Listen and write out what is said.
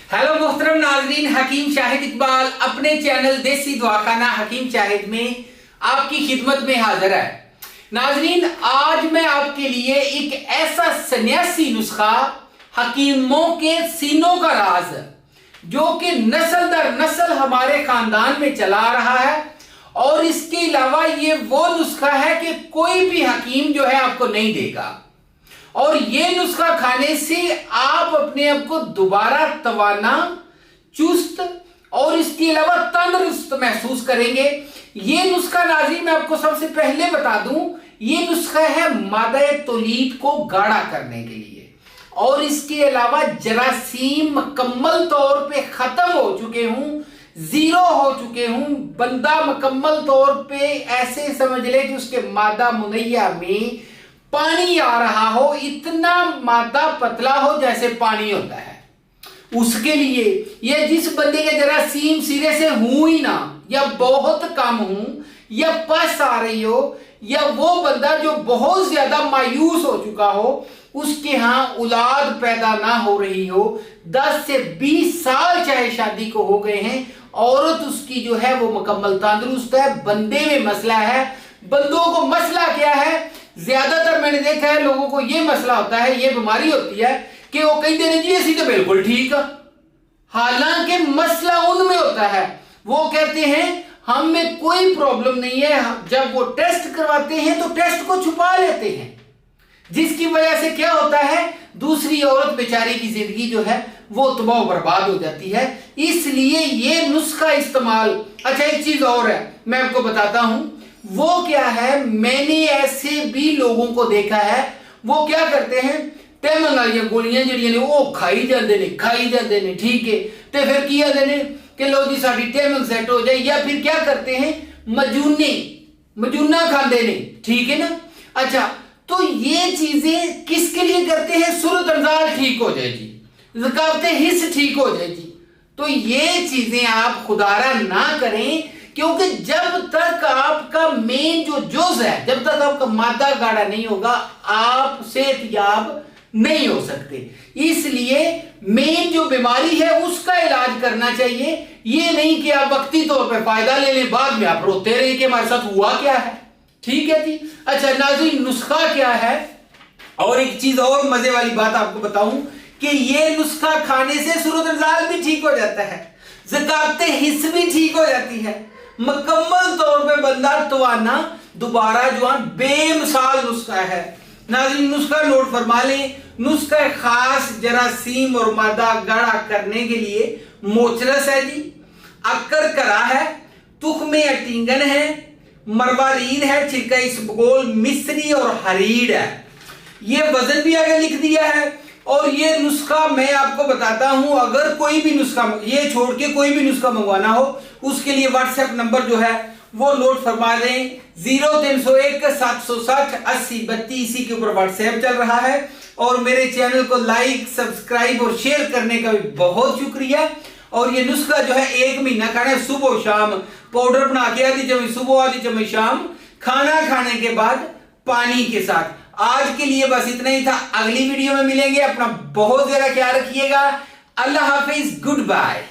Hello मोहतरम नाजरीन, हकीम शाहिद इकबाल अपने चैनल देसी दवाखाना हकीम शाहिद में आपकी खिदमत में हाजिर है। नाजरीन, आज मैं आपके लिए एक ऐसा सन्यासी नुस्खा, हकीमों के सीनों का राज, जो कि नस्ल दर नस्ल हमारे खानदान में चला आ रहा है, और इसके अलावा ये वो नुस्खा है कि कोई भी हकीम जो है आपको नहीं देगा। और ये नुस्खा खाने से आप अपने आप को दोबारा तवाना, चुस्त और इसके अलावा तंदुरुस्त महसूस करेंगे। ये नुस्खा नाज़रीन मैं आपको सबसे पहले बता दूं, ये नुस्खा है मादा तौलीद को गाढ़ा करने के लिए, और इसके अलावा जरासीम मुकम्मल तौर पे खत्म हो चुके हूं, जीरो हो चुके हूं, बंदा मुकम्मल तौर पे ऐसे समझ ले कि उसके मादा मुनैया में पानी आ रहा हो, इतना मादा पतला हो जैसे पानी होता है। उसके लिए ये जिस बंदे के जरासीम सिरे से हूं ही ना, या बहुत कम हूं, या पस आ रही हो, या वो बंदा जो बहुत ज्यादा मायूस हो चुका हो, उसके यहां औलाद पैदा ना हो रही हो, 10 से 20 साल चाहे शादी को हो गए हैं, औरत उसकी जो है वो मुकम्मल तंदुरुस्त है, बंदे में मसला है। बंदों को मसला क्या है? ज्यादातर मैंने देखा है लोगों को ये मसला होता है, ये बीमारी होती है कि वो कहते हैं जी ऐसी तो बिल्कुल ठीक है, हालांकि मसला उनमें होता है। वो कहते हैं हम में कोई प्रॉब्लम नहीं है, जब वो टेस्ट करवाते हैं तो टेस्ट को छुपा लेते हैं, जिसकी वजह से क्या होता है, दूसरी औरत बेचारी की जिंदगी जो है वो तबाह बर्बाद हो जाती है। इसलिए ये नुस्खा इस्तेमाल। अच्छा, एक चीज और है मैं आपको बताता हूं, वो क्या है, मैंने ऐसे भी लोगों को देखा है, वो क्या करते हैं, टैमन वाली गोलियां जड़ियां ने वो खाई जाते ने, ठीक है, तो फिर किया देने कि लो जी साड़ी टैमन सेट हो जाए, या फिर क्या करते हैं, मजूना खाते ने, ठीक है ना। अच्छा, तो ये चीजें किसके लिए करते हैं? सूरत अंजार ठीक हो जाए जी, ज़कावते हिस्स ठीक हो जाए जी। तो ये चीजें आप खुदारा ना करें, क्योंकि जब तक आपका मेन जो जुज़ है, जब तक आपका मादा गाढ़ा नहीं होगा, आप सेहतयाब नहीं हो सकते। इसलिए मेन जो बीमारी है उसका इलाज करना चाहिए, ये नहीं कि आप वक्ती तौर पे फायदा ले लें, बाद में आप रोते रहे कि हमारे साथ हुआ क्या है। ठीक है जी। अच्छा नाज़रीन, नुस्खा क्या है? और एक चीज और मजे वाली बात आपको बताऊं कि ये नुस्खा खाने से सूरत अंजार भी ठीक हो जाता है, ज़कावते हिस्स भी ठीक हो जाती है, मुकम्मल तौर पे बंदा तवाना, दोबारा जवान, बेमिसाल नुस्खा है। नाज़रीन नुस्खा नोट फरमा लें, नुस्खा खास जरासीम और मादा गाढ़ा करने के लिए मोचरस है जी, अक्कर करा है, तुख्मे अटिंगन है, मरवारीन है, छिलका इसबगोल, मिस्री और हरीड़ है। ये वजन भी आगे लिख दिया है। और ये नुस्खा मैं आपको बताता हूं, अगर कोई भी नुस्खा, ये छोड़ के कोई भी नुस्खा मंगवाना हो, उसके लिए व्हाट्सएप नंबर जो है वो नोट फरमा दें, 0301 760 80 32, इसी के ऊपर व्हाट्सएप चल रहा है। और मेरे चैनल को लाइक, सब्सक्राइब और शेयर करने का भी बहुत शुक्रिया। और ये नुस्खा जो है 1 महीना खाना है, सुबह शाम पाउडर बना के, आधी चम्मच सुबह आधी चम्मच शाम, खाना खाने के बाद पानी के साथ। आज के लिए बस इतना ही था, अगली वीडियो में मिलेंगे। अपना बहुत ज्यादा ख्याल रखिएगा। अल्लाह हाफिज, गुड बाय।